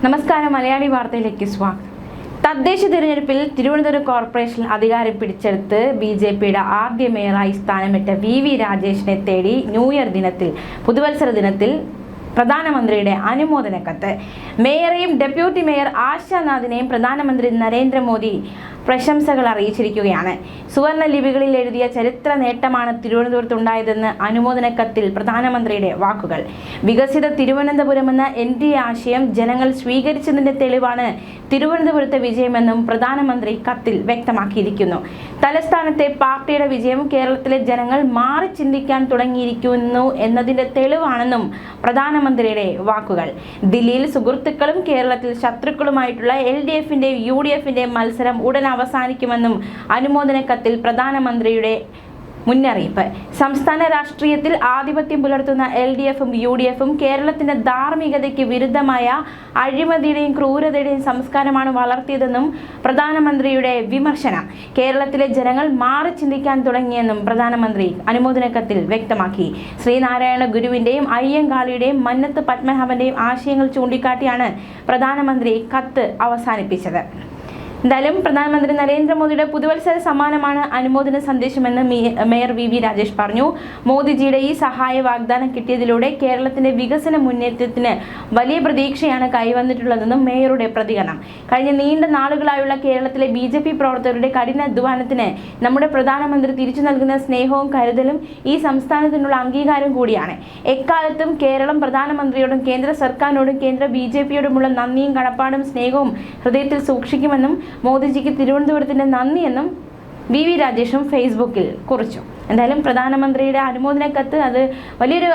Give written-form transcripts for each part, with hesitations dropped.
നമസ്കാരം. മലയാളി വാർത്തയിലേക്ക് സ്വാഗതം. തദ്ദേശ തിരഞ്ഞെടുപ്പിൽ തിരുവനന്തപുരം കോർപ്പറേഷൻ അധികാരം പിടിച്ചെടുത്ത് ബി.ജെ.പിയുടെ ആദ്യ മേയറായി സ്ഥാനമേറ്റ വി രാജേഷിനെ തേടി ന്യൂ ഇയർ ദിനത്തിൽ പുതുവത്സര ദിനത്തിൽ പ്രധാനമന്ത്രിയുടെ അനുമോദന കത്ത്. മേയറെയും ഡെപ്യൂട്ടി മേയർ ആശാനാഥിനെയും പ്രധാനമന്ത്രി നരേന്ദ്രമോദി പ്രശംസകൾ അറിയിച്ചിരിക്കുകയാണ്. സുവർണ ലിപികളിൽ എഴുതിയ ചരിത്ര നേട്ടമാണ് തിരുവനന്തപുരത്തുണ്ടായതെന്ന് അനുമോദന കത്തിൽ പ്രധാനമന്ത്രിയുടെ വാക്കുകൾ. വികസിത തിരുവനന്തപുരം എന്ന NDA ആശയം ജനങ്ങൾ സ്വീകരിച്ചതിന്റെ തെളിവാണ് തിരുവനന്തപുരത്തെ വിജയമെന്നും പ്രധാനമന്ത്രി കത്തിൽ വ്യക്തമാക്കിയിരിക്കുന്നു. തലസ്ഥാനത്തെ പാർട്ടിയുടെ വിജയം കേരളത്തിലെ ജനങ്ങൾ മാറി ചിന്തിക്കാൻ തുടങ്ങിയിരിക്കുന്നു എന്നതിന്റെ തെളിവാണെന്നും പ്രധാനമന്ത്രിയുടെ വാക്കുകൾ. ദില്ലിയിൽ സുഹൃത്തുക്കളും കേരളത്തിൽ ശത്രുക്കളുമായിട്ടുള്ള LDF-ന്റെയും UDF-ന്റെയും മത്സരം ഉടൻ അവസാനിക്കുമെന്നും അനുമോദന കത്തിൽ പ്രധാനമന്ത്രിയുടെ മുന്നറിയിപ്പ്. സംസ്ഥാന രാഷ്ട്രീയത്തിൽ ആധിപത്യം പുലർത്തുന്ന LDF-ഉം UDF-ഉം കേരളത്തിന്റെ ധാർമ്മികതയ്ക്ക് വിരുദ്ധമായ അഴിമതിയുടെയും ക്രൂരതയുടെയും സംസ്കാരമാണ് വളർത്തിയതെന്നും പ്രധാനമന്ത്രിയുടെ വിമർശനം. കേരളത്തിലെ ജനങ്ങൾ മാറി ചിന്തിക്കാൻ തുടങ്ങിയെന്നും പ്രധാനമന്ത്രി അനുമോദന കത്തിൽ വ്യക്തമാക്കി. ശ്രീനാരായണ ഗുരുവിന്റെയും അയ്യങ്കാളിയുടെയും മന്നത്ത് പത്മനാഭന്റെയും ആശയങ്ങൾ ചൂണ്ടിക്കാട്ടിയാണ് പ്രധാനമന്ത്രി കത്ത് അവസാനിപ്പിച്ചത്. എന്തായാലും പ്രധാനമന്ത്രി നരേന്ദ്രമോദിയുടെ പുതുവത്സര സമ്മാനമാണ് അനുമോദന സന്ദേശമെന്ന് മേയർ വി രാജേഷ് പറഞ്ഞു. മോദിജിയുടെ ഈ സഹായ വാഗ്ദാനം കിട്ടിയതിലൂടെ കേരളത്തിന്റെ വികസന മുന്നേറ്റത്തിന് വലിയ പ്രതീക്ഷയാണ് കൈവന്നിട്ടുള്ളതെന്നും മേയറുടെ പ്രതികരണം. കഴിഞ്ഞ നീണ്ട നാളുകളായുള്ള കേരളത്തിലെ BJP പ്രവർത്തകരുടെ കഠിനാധ്വാനത്തിന് നമ്മുടെ പ്രധാനമന്ത്രി തിരിച്ചു നൽകുന്ന സ്നേഹവും കരുതലും ഈ സംസ്ഥാനത്തിനുള്ള അംഗീകാരം കൂടിയാണ്. എക്കാലത്തും കേരളം പ്രധാനമന്ത്രിയോടും കേന്ദ്ര സർക്കാരിനോടും കേന്ദ്ര BJPയോടുമുള്ള നന്ദിയും കടപ്പാടും സ്നേഹവും ഹൃദയത്തിൽ സൂക്ഷിക്കുമെന്നും മോദിജിക്ക് തിരുവനന്തപുരത്തിന്റെ നന്ദിയെന്നും വി രാജേഷും ഫേസ്ബുക്കിൽ കുറിച്ചു. എന്തായാലും പ്രധാനമന്ത്രിയുടെ അനുമോദന കത്ത് അത് വലിയൊരു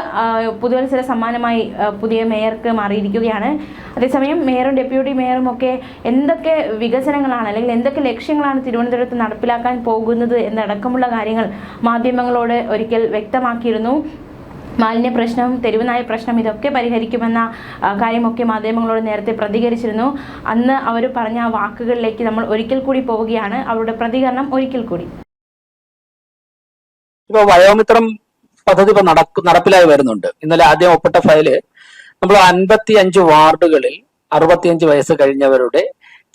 പുതുവത്സര സമ്മാനമായി പുതിയ മേയർക്ക് മാറിയിരിക്കുകയാണ്. അതേസമയം മേയറും ഡെപ്യൂട്ടി മേയറും ഒക്കെ എന്തൊക്കെ വികസനങ്ങളാണ് അല്ലെങ്കിൽ എന്തൊക്കെ ലക്ഷ്യങ്ങളാണ് തിരുവനന്തപുരത്ത് നടപ്പിലാക്കാൻ പോകുന്നത് എന്നടക്കമുള്ള കാര്യങ്ങൾ മാധ്യമങ്ങളോട് ഒരിക്കൽ വ്യക്തമാക്കിയിരുന്നു. മാലിന്യ പ്രശ്നം, തെരുവുനായ പ്രശ്നം ഇതൊക്കെ പരിഹരിക്കുമെന്ന കാര്യമൊക്കെ മാധ്യമങ്ങളോട് നേരത്തെ പ്രതികരിച്ചിരുന്നു. അന്ന് അവർ പറഞ്ഞ ആ വാക്കുകളിലേക്ക് നമ്മൾ ഒരിക്കൽ കൂടി പോവുകയാണ്. അവരുടെ പ്രതികരണം ഒരിക്കൽ കൂടി. ഇപ്പൊ വയോമിത്രം പദ്ധതി ഇപ്പൊ നടപ്പിലായി വരുന്നുണ്ട്. ഇന്നലെ ആദ്യം ഒപ്പിട്ട ഫയല് നമ്മൾ 55 വാർഡുകളിൽ 65 വയസ്സ് കഴിഞ്ഞവരുടെ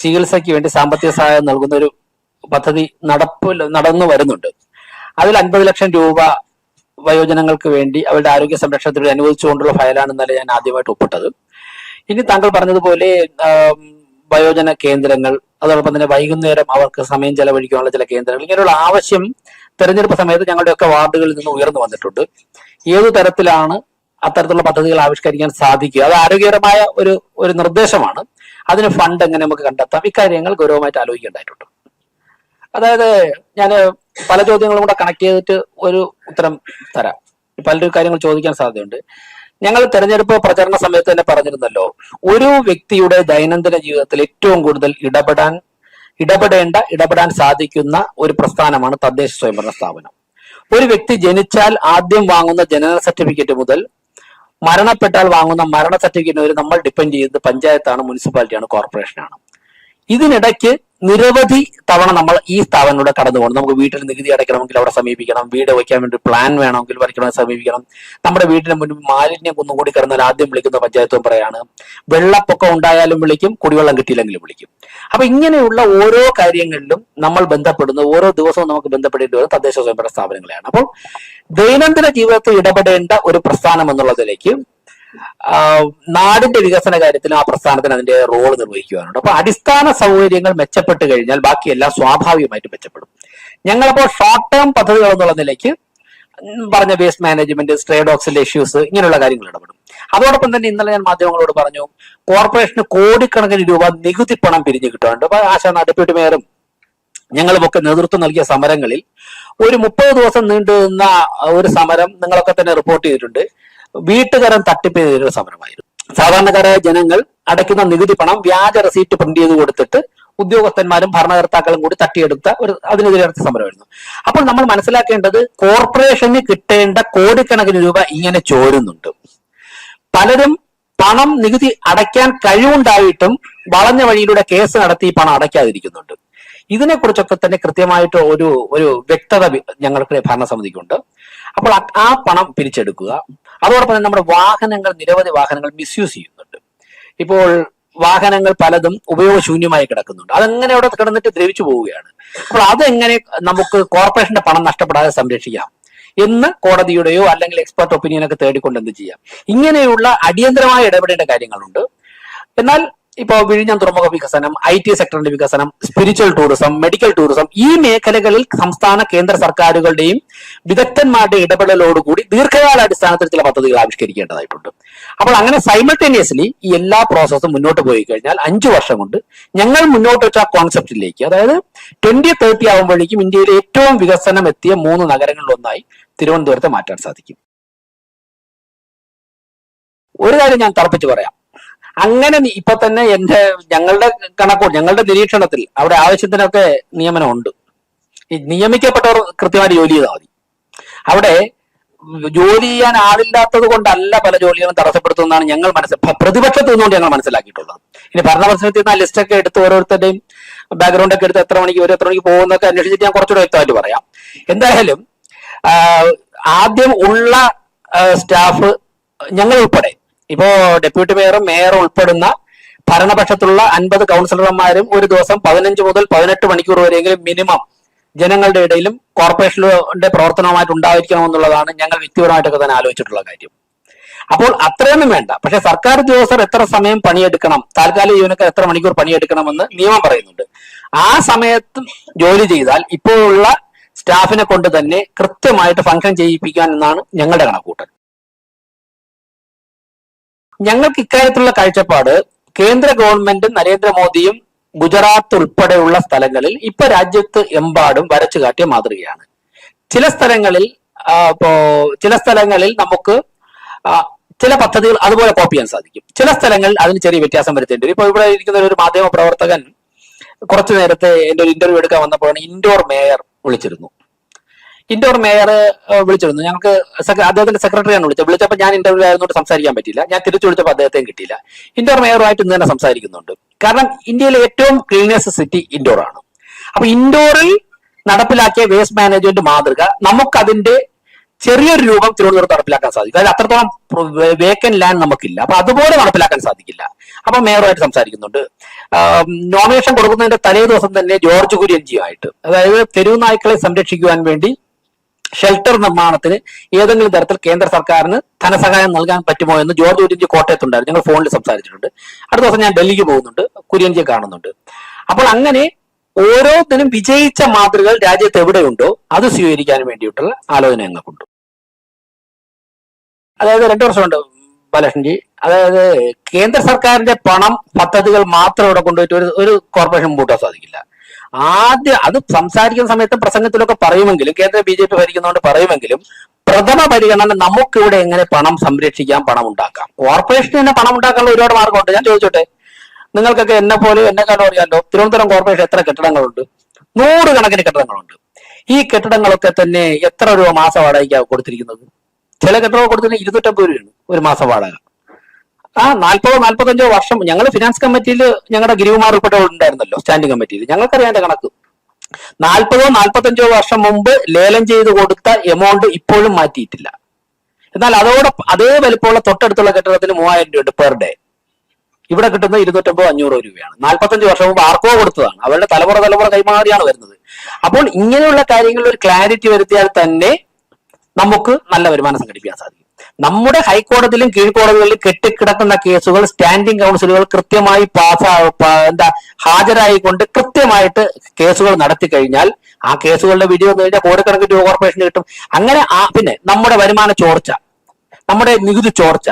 ചികിത്സയ്ക്ക് വേണ്ടി സാമ്പത്തിക സഹായം നൽകുന്ന ഒരു പദ്ധതി നടന്നു വരുന്നുണ്ട്. അതിൽ 50 ലക്ഷം രൂപ വയോജനങ്ങൾക്ക് വേണ്ടി അവരുടെ ആരോഗ്യ സംരക്ഷണത്തിന് അനുവദിച്ചുകൊണ്ടുള്ള ഫയലാണ് ഇന്നലെ ഞാൻ ആദ്യമായിട്ട് ഒപ്പിട്ടത്. ഇനി താങ്കൾ പറഞ്ഞതുപോലെ വയോജന കേന്ദ്രങ്ങൾ, അതോടൊപ്പം തന്നെ വൈകുന്നേരം അവർക്ക് സമയം ചെലവഴിക്കാനുള്ള ചില കേന്ദ്രങ്ങൾ, ഇങ്ങനെയുള്ള ആവശ്യം തെരഞ്ഞെടുപ്പ് സമയത്ത് ഞങ്ങളുടെയൊക്കെ വാർഡുകളിൽ നിന്ന് ഉയർന്നു വന്നിട്ടുണ്ട്. ഏതു തരത്തിലാണ് അത്തരത്തിലുള്ള പദ്ധതികൾ ആവിഷ്കരിക്കാൻ സാധിക്കുക, അത് ആരോഗ്യകരമായ ഒരു നിർദ്ദേശമാണ്. അതിന് ഫണ്ട് എങ്ങനെ നമുക്ക് കണ്ടെത്താം, ഇക്കാര്യങ്ങൾ ഗൗരവമായിട്ട് ആലോചിക്കേണ്ടതായിട്ടുണ്ട്. അതായത് ഞാൻ പല കാര്യങ്ങളും കൂടെ കണക്ട് ചെയ്തിട്ട് ഒരു ഉത്തരം തരാം. പലരും കാര്യങ്ങൾ ചോദിക്കാൻ സാധ്യതയുണ്ട്. ഞങ്ങൾ തെരഞ്ഞെടുപ്പ് പ്രചരണ സമയത്ത് തന്നെ പറഞ്ഞിരുന്നല്ലോ, ഒരു വ്യക്തിയുടെ ദൈനംദിന ജീവിതത്തിൽ ഏറ്റവും കൂടുതൽ ഇടപെടാൻ സാധിക്കുന്ന ഒരു പ്രസ്ഥാനമാണ് തദ്ദേശ സ്വയംഭരണ സ്ഥാപനം. ഒരു വ്യക്തി ജനിച്ചാൽ ആദ്യം വാങ്ങുന്ന ജനന സർട്ടിഫിക്കറ്റ് മുതൽ മരണപ്പെട്ടാൽ വാങ്ങുന്ന മരണ സർട്ടിഫിക്കറ്റ് വരെ നമ്മൾ ഡിപ്പെൻഡ് ചെയ്യുന്നത് പഞ്ചായത്താണ്, മുനിസിപ്പാലിറ്റിയാണ്, കോർപ്പറേഷനാണ്. ഇതിനിടയ്ക്ക് നിരവധി തവണ നമ്മൾ ഈ സ്ഥാപനങ്ങളുടെ കടന്നു പോകണം. നമുക്ക് വീട്ടിൽ നികുതി അടയ്ക്കണമെങ്കിൽ അവിടെ സമീപിക്കണം, വീട് വയ്ക്കാൻ വേണ്ടി പ്ലാൻ വേണമെങ്കിൽ വരയ്ക്കണമെങ്കിൽ സമീപിക്കണം. നമ്മുടെ വീട്ടിന് മുന്നിൽ മാലിന്യം കുന്നുകൂടി കിടന്നാൽ ആദ്യം വിളിക്കുന്ന പഞ്ചായത്ത് മെമ്പറെയാണ്. വെള്ളപ്പൊക്കം ഉണ്ടായാലും വിളിക്കും, കുടിവെള്ളം കിട്ടിയില്ലെങ്കിലും വിളിക്കും. അപ്പൊ ഇങ്ങനെയുള്ള ഓരോ കാര്യങ്ങളിലും നമ്മൾ ബന്ധപ്പെടുന്ന ഓരോ ദിവസവും നമുക്ക് ബന്ധപ്പെടേണ്ടി വരുന്ന തദ്ദേശ സ്വയംഭരണ സ്ഥാപനങ്ങളെയാണ്. അപ്പോൾ ദൈനംദിന ജീവിതത്തിൽ ഇടപെടേണ്ട ഒരു പ്രസ്ഥാനം എന്നുള്ളതിലേക്ക് നാടിന്റെ വികസന കാര്യത്തിൽ ആ പ്രസ്ഥാനത്തിന് അതിന്റെ റോള് നിർവഹിക്കുവാനുണ്ട്. അപ്പൊ അടിസ്ഥാന സൗകര്യങ്ങൾ മെച്ചപ്പെട്ട് കഴിഞ്ഞാൽ ബാക്കിയെല്ലാം സ്വാഭാവികമായിട്ട് മെച്ചപ്പെടും. ഞങ്ങളപ്പോൾ ഷോർട്ട് ടേം പദ്ധതികൾ എന്നുള്ള നിലയ്ക്ക് പറഞ്ഞ വേസ്റ്റ് മാനേജ്മെന്റ്, സ്ട്രേ ഡോഗ്സിന്റെ ഇഷ്യൂസ്, ഇങ്ങനെയുള്ള കാര്യങ്ങൾ ഇടപെടും. അതോടൊപ്പം തന്നെ ഇന്നലെ ഞാൻ മാധ്യമങ്ങളോട് പറഞ്ഞു, കോർപ്പറേഷന് കോടിക്കണക്കിന് രൂപ നികുതി പണം പിരിഞ്ഞു കിട്ടാറുണ്ട്. അപ്പൊ ആശാ ഡെപ്യൂട്ടി മേയറും ഞങ്ങളുമൊക്കെ നേതൃത്വം നൽകിയ സമരങ്ങളിൽ ഒരു 30 ദിവസം നീണ്ടുനിന്ന ഒരു സമരം നിങ്ങളൊക്കെ തന്നെ റിപ്പോർട്ട് ചെയ്തിട്ടുണ്ട്. വീട്ടുകാരൻ തട്ടിപ്പ് ചെയ്തൊരു സമരമായിരുന്നു. സാധാരണക്കാരായ ജനങ്ങൾ അടയ്ക്കുന്ന നികുതി പണം വ്യാജ റെസീറ്റ് പ്രിന്റ് ചെയ്ത് കൊടുത്തിട്ട് ഉദ്യോഗസ്ഥന്മാരും ഭരണകർത്താക്കളും കൂടി തട്ടിയെടുത്ത അതിനെതിരെ നടത്തിയ സമരമായിരുന്നു. അപ്പോൾ നമ്മൾ മനസ്സിലാക്കേണ്ടത്, കോർപ്പറേഷന് കിട്ടേണ്ട കോടിക്കണക്കിന് രൂപ ഇങ്ങനെ ചോരുന്നുണ്ട്. പലരും പണം നികുതി അടയ്ക്കാൻ കഴിവുണ്ടായിട്ടും വളഞ്ഞ വഴിയിലൂടെ കേസ് നടത്തി പണം അടയ്ക്കാതിരിക്കുന്നുണ്ട്. ഇതിനെക്കുറിച്ചൊക്കെ തന്നെ കൃത്യമായിട്ട് ഒരു വ്യക്തത ഞങ്ങൾക്ക് ഭരണസമിതിക്കുണ്ട്. അപ്പോൾ ആ പണം പിരിച്ചെടുക്കുക. അതോടൊപ്പം തന്നെ നമ്മുടെ നിരവധി വാഹനങ്ങൾ മിസ്യൂസ് ചെയ്യുന്നുണ്ട്. ഇപ്പോൾ വാഹനങ്ങൾ പലതും ഉപയോഗശൂന്യമായി കിടക്കുന്നുണ്ട്. അതെങ്ങനെ അവിടെ കിടന്നിട്ട് ദ്രവിച്ചു പോവുകയാണ്. അപ്പോൾ അതെങ്ങനെ നമുക്ക് കോർപ്പറേഷന്റെ പണം നഷ്ടപ്പെടാതെ സംരക്ഷിക്കാം എന്ന് കോടതിയുടെയോ അല്ലെങ്കിൽ എക്സ്പെർട്ട് ഒപ്പീനിയനൊക്കെ തേടിക്കൊണ്ട് എന്ത് ചെയ്യാം. ഇങ്ങനെയുള്ള അടിയന്തരമായി ഇടപെടേണ്ട കാര്യങ്ങളുണ്ട്. എന്നാൽ ഇപ്പോൾ വിഴിഞ്ഞം തുറമുഖ വികസനം, IT സെക്ടറിന്റെ വികസനം, സ്പിരിച്വൽ ടൂറിസം, മെഡിക്കൽ ടൂറിസം, ഈ മേഖലകളിൽ സംസ്ഥാന കേന്ദ്ര സർക്കാരുകളുടെയും വിദഗ്ധന്മാരുടെ ഇടപെടലോടുകൂടി ദീർഘകാലാടിസ്ഥാനത്തിൽ ചില പദ്ധതികൾ ആവിഷ്കരിക്കേണ്ടതായിട്ടുണ്ട്. അപ്പോൾ അങ്ങനെ സൈമൾട്ടേനിയസ്ലി ഈ എല്ലാ പ്രോസസ്സും മുന്നോട്ട് പോയി കഴിഞ്ഞാൽ 5 വർഷം കൊണ്ട് ഞങ്ങൾ മുന്നോട്ട് വെച്ച കോൺസെപ്റ്റിലേക്ക്, അതായത് 2030 ആകുമ്പോഴേക്കും ഇന്ത്യയിലെ ഏറ്റവും വികസനം എത്തിയ 3 നഗരങ്ങളിലൊന്നായി തിരുവനന്തപുരത്തെ മാറ്റാൻ സാധിക്കും. ഒരു കാര്യം ഞാൻ തറപ്പിച്ച് പറയാം, അങ്ങനെ ഇപ്പൊ തന്നെ ഞങ്ങളുടെ ഞങ്ങളുടെ നിരീക്ഷണത്തിൽ അവിടെ ആവശ്യത്തിനൊക്കെ നിയമനമുണ്ട്. ഈ നിയമിക്കപ്പെട്ടവർ കൃത്യമായിട്ട് ജോലി ചെയ്താൽ മതി. അവിടെ ജോലി ചെയ്യാൻ ആളില്ലാത്തത് കൊണ്ടല്ല പല ജോലികളും തടസ്സപ്പെടുത്തുന്നതാണ് ഞങ്ങൾ പ്രതിപക്ഷത്ത് നിന്നുകൊണ്ട് ഞങ്ങൾ മനസ്സിലാക്കിയിട്ടുള്ളത്. ഇനി ഭരണപക്ഷത്തിൽ നിന്ന് ആ ലിസ്റ്റൊക്കെ എടുത്ത് ഓരോരുത്തരുടെയും ബാക്ക്ഗ്രൗണ്ട് ഒക്കെ എടുത്ത് എത്ര മണിക്ക് വരും, എത്ര മണിക്ക് പോകുന്നൊക്കെ അന്വേഷിച്ചിട്ട് ഞാൻ കുറച്ചുകൂടെ വ്യക്തമായിട്ട് പറയാം. എന്തായാലും ആദ്യം ഉള്ള സ്റ്റാഫ് ഞങ്ങൾ ഉൾപ്പെടെ, ഇപ്പോ ഡെപ്യൂട്ടി മേയറും മേയറും ഉൾപ്പെടുന്ന ഭരണപക്ഷത്തുള്ള 50 കൗൺസിലർമാരും ഒരു ദിവസം 15 മുതൽ 18 മണിക്കൂർ വരെയെങ്കിലും മിനിമം ജനങ്ങളുടെ ഇടയിലും കോർപ്പറേഷന്റെ പ്രവർത്തനവുമായിട്ട് ഉണ്ടായിരിക്കണമെന്നുള്ളതാണ് ഞങ്ങൾ വ്യക്തിപരമായിട്ടൊക്കെ തന്നെ ആലോചിച്ചിട്ടുള്ള കാര്യം. അപ്പോൾ അത്രയൊന്നും വേണ്ട. പക്ഷെ സർക്കാർ ഉദ്യോഗസ്ഥർ എത്ര സമയം പണിയെടുക്കണം, താൽക്കാലിക ജീവനക്കാർ എത്ര മണിക്കൂർ പണിയെടുക്കണമെന്ന് നിയമം പറയുന്നുണ്ട്. ആ സമയത്ത് ജോലി ചെയ്താൽ ഇപ്പോഴുള്ള സ്റ്റാഫിനെ കൊണ്ട് തന്നെ കൃത്യമായിട്ട് ഫംഗ്ഷൻ ചെയ്യിപ്പിക്കാൻ എന്നാണ് ഞങ്ങളുടെ കണക്കൂട്ടൽ. ഞങ്ങൾക്ക് ഇക്കാര്യത്തിലുള്ള കാഴ്ചപ്പാട് കേന്ദ്ര ഗവൺമെന്റും നരേന്ദ്രമോദിയും ഗുജറാത്ത് ഉൾപ്പെടെയുള്ള സ്ഥലങ്ങളിൽ ഇപ്പൊ രാജ്യത്ത് എമ്പാടും വരച്ചു കാട്ടിയ മാതൃകയാണ്. ചില സ്ഥലങ്ങളിൽ നമുക്ക് ചില പദ്ധതികൾ അതുപോലെ കോപ്പി ചെയ്യാൻ സാധിക്കും. ചില സ്ഥലങ്ങളിൽ അതിന് ചെറിയ വ്യത്യാസം വരുത്തേണ്ടി വരും. ഇപ്പൊ ഇവിടെ ഇരിക്കുന്ന ഒരു മാധ്യമ പ്രവർത്തകൻ കുറച്ചു നേരത്തെ എന്റെ ഒരു ഇന്റർവ്യൂ എടുക്കാൻ വന്നപ്പോഴാണ് ഇൻഡോർ മേയർ വിളിച്ചിരുന്നു. ഞങ്ങൾക്ക് അദ്ദേഹത്തിന്റെ സെക്രട്ടറിയാണ് വിളിച്ചപ്പോൾ ഞാൻ ഇന്റർവ്യൂ ആയതുകൊണ്ട് സംസാരിക്കാൻ പറ്റില്ല. ഞാൻ തിരിച്ചു വിളിച്ചപ്പോൾ അദ്ദേഹത്തെയും കിട്ടിയില്ല. ഇൻഡോർ മേയറുമായിട്ട് ഇന്ന് തന്നെ സംസാരിക്കുന്നുണ്ട്. കാരണം ഇന്ത്യയിലെ ഏറ്റവും ക്ലീനസ്റ്റ് സിറ്റി ഇൻഡോർ ആണ്. അപ്പൊ ഇൻഡോറിൽ നടപ്പിലാക്കിയ വേസ്റ്റ് മാനേജ്മെന്റ് മാതൃക നമുക്കതിന്റെ ചെറിയൊരു രൂപം തിരുവനന്തപുരത്ത് നടപ്പിലാക്കാൻ സാധിക്കും. അതായത് അത്രത്തോളം വേക്കന്റ് ലാൻഡ് നമുക്കില്ല. അപ്പൊ അതുപോലെ നടപ്പിലാക്കാൻ സാധിക്കില്ല. അപ്പൊ മേയറുമായിട്ട് സംസാരിക്കുന്നുണ്ട്. നോമിനേഷൻ കൊടുക്കുന്നതിന്റെ തലേ ദിവസം തന്നെ ജോർജ് കുര്യൻജിയുമായിട്ട്, അതായത് തെരുവ് നായ്ക്കളെ സംരക്ഷിക്കുവാൻ വേണ്ടി ഷെൽട്ടർ നിർമ്മാണത്തിന് ഏതെങ്കിലും തരത്തിൽ കേന്ദ്ര സർക്കാരിന് ധനസഹായം നൽകാൻ പറ്റുമോ എന്ന് ജോർജ് കുര്യൻജി കോട്ടയത്തുണ്ടായിരുന്നു. ഞങ്ങൾ ഫോണിൽ സംസാരിച്ചിട്ടുണ്ട്. അടുത്ത ദിവസം ഞാൻ ഡൽഹിക്ക് പോകുന്നുണ്ട്, കുര്യൻജിയെ കാണുന്നുണ്ട്. അപ്പോൾ അങ്ങനെ ഓരോന്നിനും വിജയിച്ച മാതൃകകൾ രാജ്യത്ത് എവിടെയുണ്ടോ അത് സ്വീകരിക്കാൻ വേണ്ടിയിട്ടുള്ള ആലോചന ഞങ്ങൾക്കുണ്ട്. അതായത് 2 വർഷമുണ്ട് ബാലകൃഷ്ണൻജി. അതായത് കേന്ദ്ര സർക്കാരിന്റെ പണം, പദ്ധതികൾ മാത്രം ഇവിടെ കൊണ്ടുപോയിട്ട് ഒരു കോർപ്പറേഷൻ മുമ്പോട്ടാൻ സാധിക്കില്ല. ആദ്യം അത് സംസാരിക്കുന്ന സമയത്ത് പ്രസംഗത്തിലൊക്കെ പറയുമെങ്കിലും, കേന്ദ്ര BJP ഭരിക്കുന്നതുകൊണ്ട് പറയുമെങ്കിലും, പ്രഥമ പരിഗണന നമുക്കിവിടെ എങ്ങനെ പണം സംരക്ഷിക്കാം, പണം ഉണ്ടാക്കാം. കോർപ്പറേഷന് തന്നെ പണം ഉണ്ടാക്കാനുള്ള ഒരുപാട് മാർഗമുണ്ട്. ഞാൻ ചോദിച്ചോട്ടെ, നിങ്ങൾക്കൊക്കെ എന്നെക്കാളും അറിയാമല്ലോ, തിരുവനന്തപുരം കോർപ്പറേഷൻ എത്ര കെട്ടിടങ്ങളുണ്ട്? 100 കണക്കിന് കെട്ടിടങ്ങളുണ്ട്. ഈ കെട്ടിടങ്ങളൊക്കെ തന്നെ എത്ര രൂപ മാസ വാടകയ്ക്കാണ് കൊടുത്തിരിക്കുന്നത്? ചില കെട്ടിടങ്ങൾ കൊടുത്തിരുന്നത് 250 രൂപയാണ് ഒരു മാസ വാടക. 40-45 വർഷം ഞങ്ങൾ ഫിനാൻസ് കമ്മിറ്റിയിൽ ഞങ്ങളുടെ ഗിരികുമാർ ഉൾപ്പെടെ ഉണ്ടായിരുന്നല്ലോ, സ്റ്റാൻഡിംഗ് കമ്മിറ്റിയിൽ. ഞങ്ങൾക്കറിയാം എന്റെ കണക്ക്. 40-45 വർഷം മുമ്പ് ലേലം ചെയ്ത് കൊടുത്ത എമൗണ്ട് ഇപ്പോഴും മാറ്റിയിട്ടില്ല. എന്നാൽ അതേ വലിപ്പമുള്ള തൊട്ടടുത്തുള്ള കെട്ടിടത്തിന് 3000 രൂപയുണ്ട് പെർ ഡേ. ഇവിടെ കിട്ടുന്നത് 250-500 രൂപയാണ്. 45 വർഷം മുമ്പ് ആർക്കോ കൊടുത്തതാണ്. അവരുടെ തലമുറ കൈമാറിയാണ് വരുന്നത്. അപ്പോൾ ഇങ്ങനെയുള്ള കാര്യങ്ങളിൽ ഒരു ക്ലാരിറ്റി വരുത്തിയാൽ തന്നെ നമുക്ക് നല്ല വരുമാനം സംഘടിപ്പിക്കാൻ സാധിക്കും. നമ്മുടെ ഹൈക്കോടതിയിലും കീഴ്ക്കോടതികളിലും കെട്ടിക്കിടക്കുന്ന കേസുകൾ സ്റ്റാൻഡിംഗ് കൗൺസിലുകൾ കൃത്യമായി ഹാജരായിക്കൊണ്ട് കൃത്യമായിട്ട് കേസുകൾ നടത്തി കഴിഞ്ഞാൽ ആ കേസുകളുടെ വിധി വന്നു കഴിഞ്ഞാൽ കോടിക്കണക്കിന് രൂപ കോർപ്പറേഷന് കിട്ടും. അങ്ങനെ പിന്നെ നമ്മുടെ വരുമാന ചോർച്ച, നമ്മുടെ നികുതി ചോർച്ച,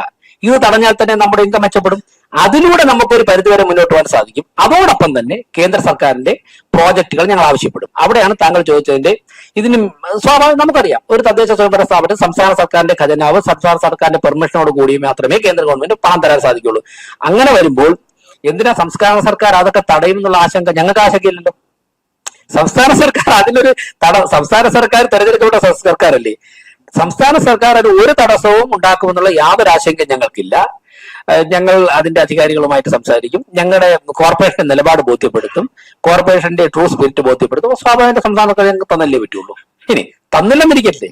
ഇത് തടഞ്ഞാൽ തന്നെ നമ്മുടെ ഇൻകം മെച്ചപ്പെടും. അതിലൂടെ നമുക്കൊരു പരിധിവരെ മുന്നോട്ട് പോകാൻ സാധിക്കും. അതോടൊപ്പം തന്നെ കേന്ദ്ര സർക്കാരിന്റെ പ്രോജക്റ്റുകൾ ഞങ്ങൾ ആവശ്യപ്പെടും. അവിടെയാണ് താങ്കൾ ചോദിച്ചതിന്റെ ഇതിന് സ്വാഭാവികം നമുക്കറിയാം, ഒരു തദ്ദേശ സ്വയംഭരണ സ്ഥാപനം സംസ്ഥാന സർക്കാരിന്റെ ഖജനാവ്, സംസ്ഥാന സർക്കാരിന്റെ പെർമിഷനോട് കൂടി മാത്രമേ കേന്ദ്ര ഗവൺമെന്റ് പണം തരാൻ സാധിക്കുള്ളൂ. അങ്ങനെ വരുമ്പോൾ എന്തിനാ സംസ്ഥാന സർക്കാർ അതൊക്കെ തടയും എന്നുള്ള ആശങ്ക? ഞങ്ങൾക്ക് ആശങ്കയില്ലല്ലോ. സംസ്ഥാന സർക്കാർ അതിനൊരു സംസ്ഥാന സർക്കാർ തെരഞ്ഞെടുക്കപ്പെട്ട സർക്കാരല്ലേ. സംസ്ഥാന സർക്കാർ അത് ഒരു തടസ്സവും ഉണ്ടാക്കുമെന്നുള്ള യാതൊരു ആശങ്കയും ഞങ്ങൾക്കില്ല. ഞങ്ങൾ അതിന്റെ അധികാരികളുമായിട്ട് സംസാരിക്കും. ഞങ്ങളുടെ കോർപ്പറേഷന്റെ നിലപാട് ബോധ്യപ്പെടുത്തും, കോർപ്പറേഷന്റെ ട്രൂ സ്പിരിറ്റ് ബോധ്യപ്പെടുത്തും. സ്വാഭാവിക സംസ്ഥാന സർക്കാർ ഞങ്ങൾക്ക് തന്നല്ലേ പറ്റുള്ളൂ. ഇനി തന്നില്ലെന്നിരിക്കട്ടെ,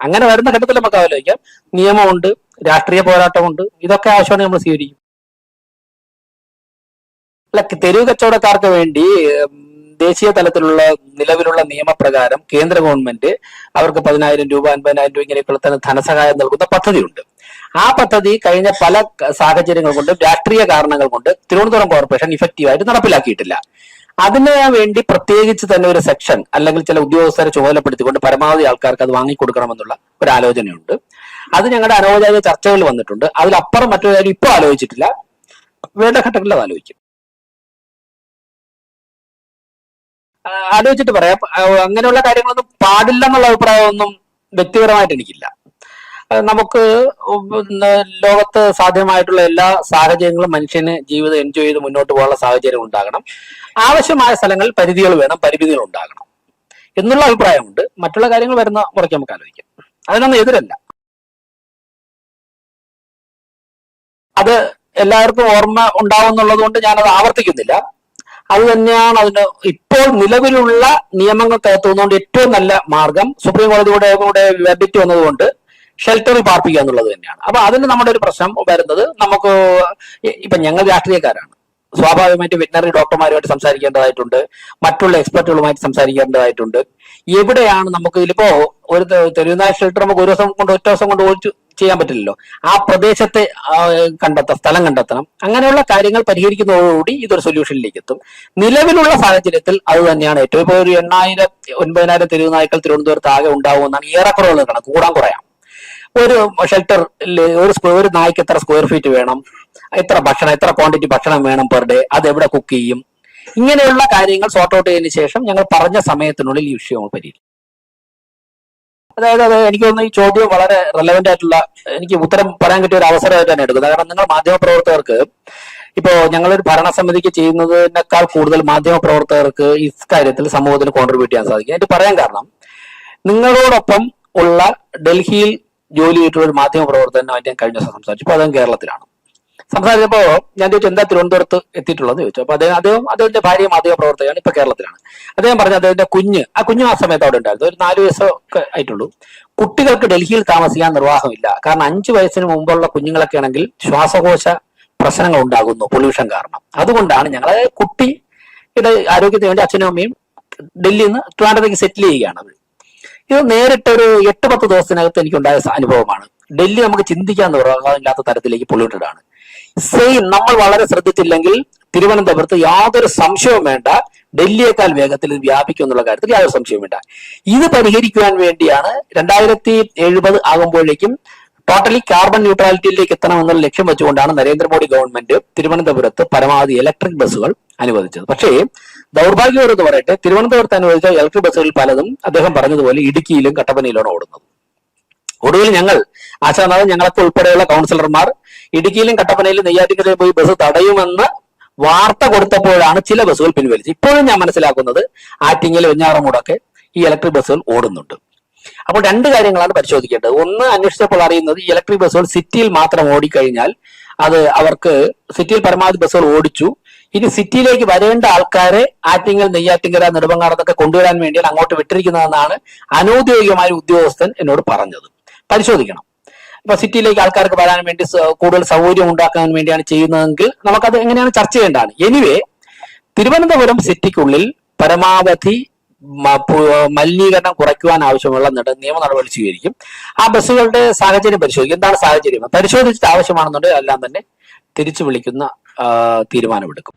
അങ്ങനെ വരുന്ന ഘട്ടത്തിൽ നമുക്ക് ആലോചിക്കാം. നിയമമുണ്ട്, രാഷ്ട്രീയ പോരാട്ടമുണ്ട്, ഇതൊക്കെ ആവശ്യമാണ് നമ്മൾ സ്വീകരിക്കും. അല്ല, തെരുവ് കച്ചവടക്കാർക്ക് വേണ്ടി ദേശീയ തലത്തിലുള്ള നിലവിലുള്ള നിയമപ്രകാരം കേന്ദ്ര ഗവൺമെന്റ് അവർക്ക് 10,000 രൂപ 50,000 രൂപ ഇങ്ങനെയൊക്കെയുള്ള തന്നെ ധനസഹായം നൽകുന്ന പദ്ധതിയുണ്ട്. ആ പദ്ധതി കഴിഞ്ഞ പല സാഹചര്യങ്ങൾ കൊണ്ടും രാഷ്ട്രീയ കാരണങ്ങൾ കൊണ്ട് തിരുവനന്തപുരം കോർപ്പറേഷൻ ഇഫക്റ്റീവായിട്ട് നടപ്പിലാക്കിയിട്ടില്ല. അതിന് വേണ്ടി പ്രത്യേകിച്ച് തന്നെ ഒരു സെക്ഷൻ അല്ലെങ്കിൽ ചില ഉദ്യോഗസ്ഥരെ ചുമതലപ്പെടുത്തിക്കൊണ്ട് പരമാവധി ആൾക്കാർക്ക് അത് വാങ്ങിക്കൊടുക്കണമെന്നുള്ള ഒരു ആലോചനയുണ്ട്. അത് ഞങ്ങളുടെ അനൗപചാരിക ചർച്ചകളിൽ വന്നിട്ടുണ്ട്. അതിലപ്പുറം മറ്റൊരു കാര്യം ഇപ്പോൾ ആലോചിച്ചിട്ടില്ല, വേണ്ട ഘട്ടങ്ങളിൽ അത് ആലോചിക്കും. ആലോചിച്ചിട്ട് പറയാം. അങ്ങനെയുള്ള കാര്യങ്ങളൊന്നും പാടില്ല എന്നുള്ള അഭിപ്രായമൊന്നും വ്യക്തിപരമായിട്ട് എനിക്കില്ല. നമുക്ക് ലോകത്ത് സാധ്യമായിട്ടുള്ള എല്ലാ സാഹചര്യങ്ങളും മനുഷ്യന് ജീവിതം എൻജോയ് ചെയ്ത് മുന്നോട്ട് പോകാനുള്ള സാഹചര്യം ഉണ്ടാകണം. ആവശ്യമായ സ്ഥലങ്ങളിൽ പരിധികൾ വേണം, പരിമിതികൾ ഉണ്ടാകണം എന്നുള്ള അഭിപ്രായമുണ്ട്. മറ്റുള്ള കാര്യങ്ങൾ വരുന്ന മുറയ്ക്ക് നമുക്ക് ആലോചിക്കാം. അതിനൊന്നും എതിരല്ല. അത് എല്ലാവർക്കും ഓർമ്മ ഉണ്ടാവുന്നുള്ളത് കൊണ്ട് ഞാനത് ആവർത്തിക്കുന്നില്ല. അത് തന്നെയാണ് അതിന് ഇപ്പോൾ നിലവിലുള്ള നിയമങ്ങൾക്കകത്തുനിന്നുകൊണ്ട് ഏറ്റവും നല്ല മാർഗം സുപ്രീം കോടതിയുടെ കൂടെ വെർഡിക്റ്റ് വന്നതുകൊണ്ട് ഷെൽട്ടറിൽ പാർപ്പിക്കുക എന്നുള്ളത് തന്നെയാണ്. അപ്പൊ അതിന് നമ്മുടെ ഒരു പ്രശ്നം വരുന്നത്, നമുക്ക് ഇപ്പൊ ഞങ്ങൾ രാഷ്ട്രീയക്കാരാണ്, സ്വാഭാവികമായിട്ട് വെറ്റിനറി ഡോക്ടർമാരുമായിട്ട് സംസാരിക്കേണ്ടതായിട്ടുണ്ട്, മറ്റുള്ള എക്സ്പെർട്ടുകളുമായിട്ട് സംസാരിക്കേണ്ടതായിട്ടുണ്ട്. എവിടെയാണ് നമുക്ക് ഇതിലിപ്പോ ഒരു തെരുവുനായ ഷെൽട്ടർ നമുക്ക് ഒരു ദിവസം കൊണ്ട് ഒറ്റ ദിവസം കൊണ്ട് ഓടിച്ചു ചെയ്യാൻ പറ്റില്ലല്ലോ. ആ പ്രദേശത്തെ സ്ഥലം കണ്ടെത്തണം. അങ്ങനെയുള്ള കാര്യങ്ങൾ പരിഹരിക്കുന്നതോടുകൂടി ഇതൊരു സൊല്യൂഷനിലേക്ക് എത്തും. നിലവിലുള്ള സാഹചര്യത്തിൽ അത് തന്നെയാണ് ഏറ്റവും. ഇപ്പൊ ഒരു 8,000-9,000 തെരുവുനായ്ക്കൾ തിരുവനന്തപുരത്ത് ആകെ ഉണ്ടാവുമെന്നാണ് ഏറെക്കുറവുള്ള കണക്ക്, കൂടാൻ കുറയാം. ഒരു ഷെൽട്ടർ ഒരു നായ്ക്ക് എത്ര സ്ക്വയർ ഫീറ്റ് വേണം, എത്ര ഭക്ഷണം, എത്ര ക്വാണ്ടിറ്റി ഭക്ഷണം വേണം പെർ ഡേ, അത് എവിടെ കുക്ക് ചെയ്യും, ഇങ്ങനെയുള്ള കാര്യങ്ങൾ സോർട്ട് ഔട്ട് ചെയ്തതിനു ശേഷം ഞങ്ങൾ പറഞ്ഞ സമയത്തിനുള്ളിൽ ഈ വിഷയം പരിഹരിക്കും. അതായത് എനിക്ക് തോന്നുന്നു ഈ ചോദ്യം വളരെ റെലവെന്റ് ആയിട്ടുള്ള, എനിക്ക് ഉത്തരം പറയാൻ കിട്ടിയ ഒരു അവസരമായിട്ട് തന്നെ എടുക്കുന്നത്. കാരണം നിങ്ങൾ മാധ്യമപ്രവർത്തകർക്ക് ഇപ്പോ ഞങ്ങളൊരു ഭരണസമിതിക്ക് ചെയ്യുന്നതിനേക്കാൾ കൂടുതൽ മാധ്യമപ്രവർത്തകർക്ക് ഈ കാര്യത്തിൽ സമൂഹത്തിന് കോൺട്രിബ്യൂട്ട് ചെയ്യാൻ സാധിക്കും. എനിക്ക് പറയാൻ കാരണം, നിങ്ങളോടൊപ്പം ഉള്ള ഡൽഹിയിൽ ജോലി ചെയ്തിട്ടുള്ള ഒരു മാധ്യമപ്രവർത്തകനുമായിട്ട് ഞാൻ കഴിഞ്ഞ ദിവസം സംസാരിച്ചു. ഇപ്പൊ അദ്ദേഹം കേരളത്തിലാണ്. സംസാരിച്ചപ്പോ ഞാൻ ചോദിച്ചു എന്താ തിരുവനന്തപുരത്ത് എത്തിയിട്ടുള്ളത് ചോദിച്ചു. അപ്പൊ അദ്ദേഹത്തിന്റെ ഭാര്യ മാധ്യമപ്രവർത്തകയാണ്, ഇപ്പൊ കേരളത്തിലാണ്. അദ്ദേഹം പറഞ്ഞു അദ്ദേഹത്തിന്റെ കുഞ്ഞ് ആ സമയത്ത് അവിടെ ഉണ്ടായിരുന്നു, ഒരു 4 വയസ്സൊക്കെ ആയിട്ടുള്ളൂ. കുട്ടികൾക്ക് ഡൽഹിയിൽ താമസിക്കാൻ നിർവാഹമില്ല. കാരണം 5 വയസ്സിന് മുമ്പുള്ള കുഞ്ഞുങ്ങളൊക്കെ ആണെങ്കിൽ ശ്വാസകോശ പ്രശ്നങ്ങൾ ഉണ്ടാകുന്നു പൊല്യൂഷൻ കാരണം. അതുകൊണ്ടാണ് ഞങ്ങളെ കുട്ടിയുടെ ആരോഗ്യത്തിന് വേണ്ടി അച്ഛനും അമ്മയും ഡൽഹിയിൽ നിന്ന് ട്രിവാൻഡ്രത്തേക്ക് സെറ്റിൽ ചെയ്യുകയാണ്. ഇത് നേരിട്ടൊരു 8-10 ദിവസത്തിനകത്ത് എനിക്കുണ്ടായ അനുഭവമാണ്. ഡൽഹി നമുക്ക് ചിന്തിക്കാൻ ഇല്ലാത്ത തരത്തിലേക്ക് പൊല്യൂട്ടഡ് ആണ്. സെയിം നമ്മൾ വളരെ ശ്രദ്ധിച്ചില്ലെങ്കിൽ തിരുവനന്തപുരത്ത് യാതൊരു സംശയവും വേണ്ട, ഡൽഹിയേക്കാൾ വേഗത്തിൽ ഇത് വ്യാപിക്കും എന്നുള്ള കാര്യത്തിൽ യാതൊരു സംശയവും വേണ്ട. ഇത് പരിഹരിക്കുവാൻ വേണ്ടിയാണ് 2070 ആകുമ്പോഴേക്കും ടോട്ടലി കാർബൺ ന്യൂട്രാലിറ്റിയിലേക്ക് എത്തണമെന്നുള്ള ലക്ഷ്യം വെച്ചുകൊണ്ടാണ് നരേന്ദ്രമോദി ഗവൺമെന്റ് തിരുവനന്തപുരത്ത് പരമാവധി ഇലക്ട്രിക് ബസ്സുകൾ അനുവദിച്ചത്. പക്ഷേ ദൗർഭാഗ്യകരമെന്ന് പറയട്ടെ, തിരുവനന്തപുരത്ത് അനുവദിച്ച ഇലക്ട്രിക് ബസ്സുകളിൽ പലതും അദ്ദേഹം പറഞ്ഞതുപോലെ ഇടുക്കിയിലും കട്ടപ്പനയിലാണ് ഓടുന്നത്. ഒടുവിൽ ഞങ്ങൾ ആശാനാഥൻ, ഞങ്ങളൊക്കെ ഉൾപ്പെടെയുള്ള കൗൺസിലർമാർ ഇടുക്കിയിലും കട്ടപ്പനയിലും നെയ്യാറ്റിൻകരയിൽ പോയി ബസ് തടയുമെന്ന് വാർത്ത കൊടുത്തപ്പോഴാണ് ചില ബസ്സുകൾ പിൻവലിച്ചത്. ഇപ്പോഴും ഞാൻ മനസ്സിലാക്കുന്നത് ആറ്റിങ്ങൽ, വെഞ്ഞാറമൂടൊക്കെ ഈ ഇലക്ട്രിക് ബസ്സുകൾ ഓടുന്നുണ്ട്. അപ്പോൾ 2 കാര്യങ്ങളാണ് പരിശോധിക്കേണ്ടത്. ഒന്ന്, അന്വേഷിച്ചപ്പോൾ അറിയുന്നത് ഈ ഇലക്ട്രിക് ബസ്സുകൾ സിറ്റിയിൽ മാത്രം ഓടിക്കഴിഞ്ഞാൽ അത് അവർക്ക് സിറ്റിയിൽ പരമാവധി ബസ്സുകൾ ഓടിച്ചു. ഇനി സിറ്റിയിലേക്ക് വരേണ്ട ആൾക്കാരെ ആറ്റിങ്ങൽ, നെയ്യാറ്റിൻകര, നെടുമങ്ങാടത്തൊക്കെ കൊണ്ടുവരാൻ വേണ്ടിയാണ് അങ്ങോട്ട് വിട്ടിരിക്കുന്നതെന്നാണ് അനൌദ്യോഗികമായ ഉദ്യോഗസ്ഥൻ എന്നോട് പറഞ്ഞത്. പരിശോധിക്കണം. ഇപ്പൊ സിറ്റിയിലേക്ക് ആൾക്കാർക്ക് വരാൻ വേണ്ടി കൂടുതൽ സൗകര്യം ഉണ്ടാക്കാൻ വേണ്ടിയാണ് ചെയ്യുന്നതെങ്കിൽ നമുക്കത് എങ്ങനെയാണ് ചർച്ച ചെയ്യേണ്ടതാണ്. എനിവേ, തിരുവനന്തപുരം സിറ്റിക്കുള്ളിൽ പരമാവധി മലിനീകരണം കുറയ്ക്കുവാൻ ആവശ്യമുള്ള നിയമ നടപടി സ്വീകരിക്കും. ആ ബസ്സുകളുടെ സാഹചര്യം പരിശോധിക്കും. എന്താണ് സാഹചര്യം പരിശോധിച്ചിട്ട് ആവശ്യമാണെന്നുണ്ടെങ്കിൽ എല്ലാം തന്നെ തിരിച്ചു വിളിക്കുന്ന തീരുമാനമെടുക്കും.